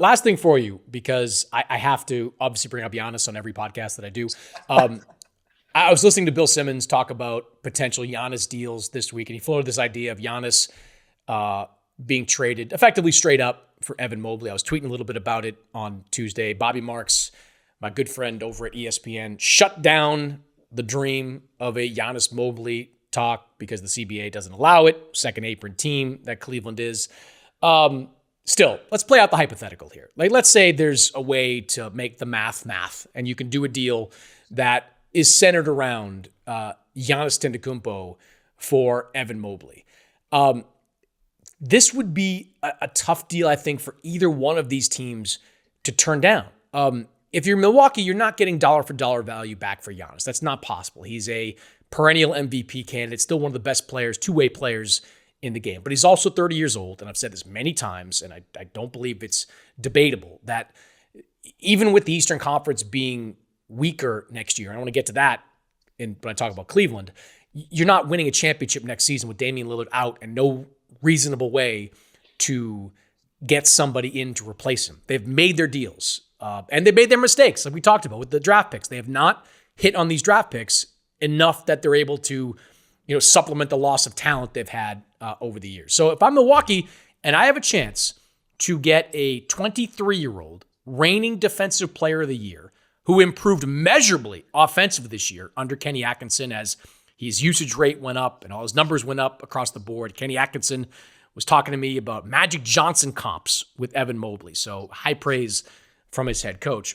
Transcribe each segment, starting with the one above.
Last thing for you, because I have to obviously bring up Giannis on every podcast that I do. Um, I was listening to Bill Simmons talk about potential Giannis deals this week, and he floated this idea of Giannis uh, being traded effectively straight up for Evan Mobley. I was tweeting a little bit about it on Tuesday. Bobby Marks, my good friend over at ESPN, shut down the dream of a Giannis Mobley talk because the CBA doesn't allow it. Second apron team that Cleveland is. Still, let's play out the hypothetical here. Like, let's say there's a way to make the math, and you can do a deal that is centered around Giannis Antetokounmpo for Evan Mobley. This would be a tough deal, I think, for either one of these teams to turn down. If you're Milwaukee, you're not getting dollar for dollar value back for Giannis. That's not possible. He's a perennial MVP candidate, still one of the best players, two-way players in the game. But he's also 30 years old, and I've said this many times, and I don't believe it's debatable, that even with the Eastern Conference being weaker next year, and I want to get to that when I talk about Cleveland, you're not winning a championship next season with Damian Lillard out and no reasonable way to get somebody in to replace him. They've made their deals, and they made their mistakes, like we talked about with the draft picks. They have not hit on these draft picks enough that they're able to supplement the loss of talent they've had over the years. So if I'm Milwaukee and I have a chance to get a 23-year-old reigning defensive player of the year who improved measurably offensively this year under Kenny Atkinson as his usage rate went up and all his numbers went up across the board. Kenny Atkinson was talking to me about Magic Johnson comps with Evan Mobley. So high praise from his head coach.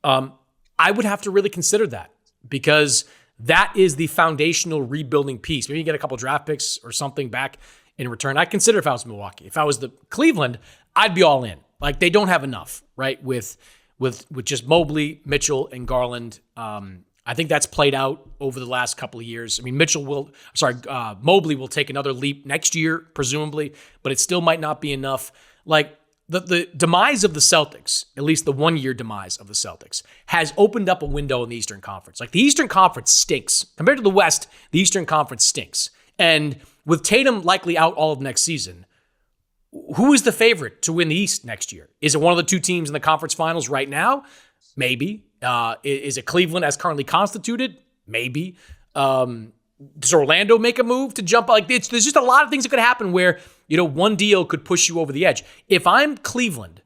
I would have to really consider that because that is the foundational rebuilding piece. Maybe you get a couple draft picks or something back in return. I'd consider if I was Milwaukee. If I was the Cleveland, I'd be all in. Like, they don't have enough, right? With just Mobley, Mitchell, and Garland. I think that's played out over the last couple of years. I mean, Mobley will take another leap next year, presumably, but it still might not be enough. Like, the demise of the Celtics, at least the one-year demise of the Celtics, has opened up a window in the Eastern Conference. Like, the Eastern Conference stinks. Compared to the West, the Eastern Conference stinks. And with Tatum likely out all of next season, who is the favorite to win the East next year? Is it one of the two teams in the conference finals right now? Maybe. Is it Cleveland as currently constituted? Maybe. Does Orlando make a move to jump? There's just a lot of things that could happen where, one deal could push you over the edge. If I'm Cleveland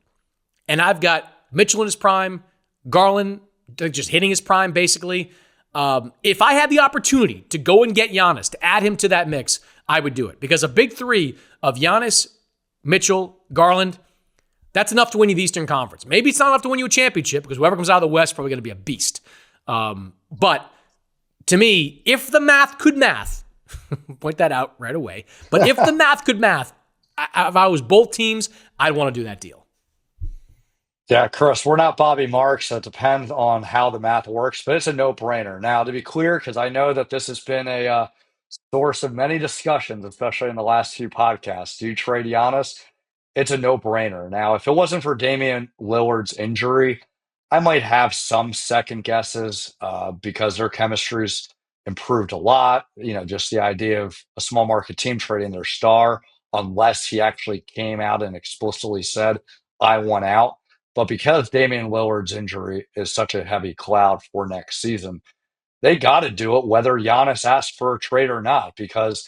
and I've got Mitchell in his prime, Garland just hitting his prime, basically, if I had the opportunity to go and get Giannis, to add him to that mix, I would do it. Because a big three of Giannis, Mitchell, Garland, that's enough to win you the Eastern Conference. Maybe it's not enough to win you a championship because whoever comes out of the West is probably going to be a beast. But to me, if the math could math, point that out right away, but if the math could math, if I was both teams, I'd want to do that deal. Yeah, Chris, we're not Bobby Marks, so it depends on how the math works, but it's a no-brainer. Now, to be clear, because I know that this has been a source of many discussions, especially in the last few podcasts. Do you trade Giannis? It's a no-brainer. Now, if it wasn't for Damian Lillard's injury, I might have some second guesses because their chemistry's improved a lot. Just the idea of a small market team trading their star, unless he actually came out and explicitly said, I want out. But because Damian Lillard's injury is such a heavy cloud for next season, they got to do it whether Giannis asks for a trade or not, because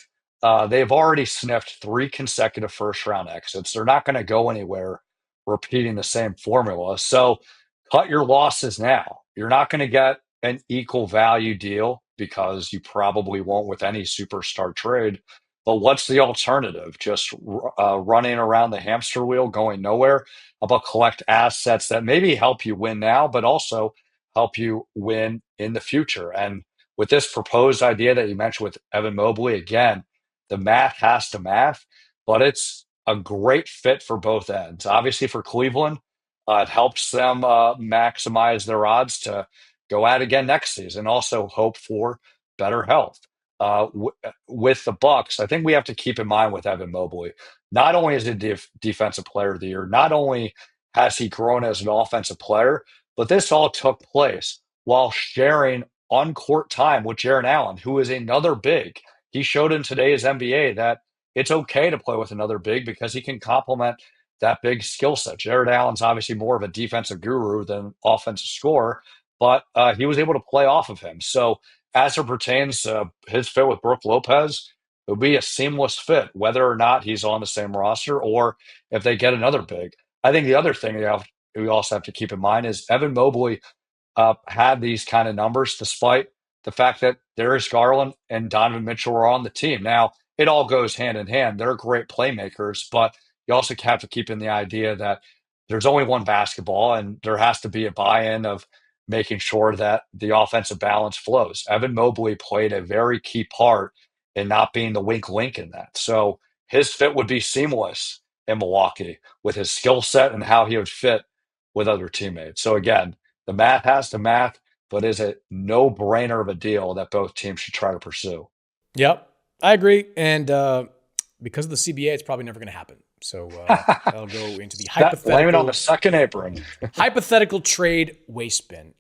they've already sniffed three consecutive first-round exits. They're not going to go anywhere repeating the same formula. So cut your losses now. You're not going to get an equal value deal because you probably won't with any superstar trade. But what's the alternative? Just running around the hamster wheel, going nowhere? How about collect assets that maybe help you win now, but also help you win in the future? And with this proposed idea that you mentioned with Evan Mobley, again, the math has to math, but it's a great fit for both ends. Obviously, for Cleveland, it helps them maximize their odds to go out again next season. Also, hope for better health. With the Bucks, I think we have to keep in mind with Evan Mobley, not only is he defensive player of the year, not only has he grown as an offensive player, but this all took place while sharing on court time with Jaron Allen, who is another big. He showed in today's NBA that it's okay to play with another big because he can complement that big skill set. Jared Allen's obviously more of a defensive guru than offensive scorer, but he was able to play off of him. So as it pertains to his fit with Brook Lopez, it would be a seamless fit, whether or not he's on the same roster or if they get another big. I think the other thing we also have to keep in mind is Evan Mobley had these kind of numbers despite the fact that Darius Garland and Donovan Mitchell were on the team. Now, it all goes hand in hand. They're great playmakers, but you also have to keep in the idea that there's only one basketball and there has to be a buy-in of making sure that the offensive balance flows. Evan Mobley played a very key part in not being the weak link in that. So his fit would be seamless in Milwaukee with his skill set and how he would fit with other teammates. So again, the math has to math, but is a no-brainer of a deal that both teams should try to pursue. Yep, I agree. And because of the CBA, it's probably never going to happen. So that'll go into the Blame it on the hypothetical second apron. hypothetical trade waste bin.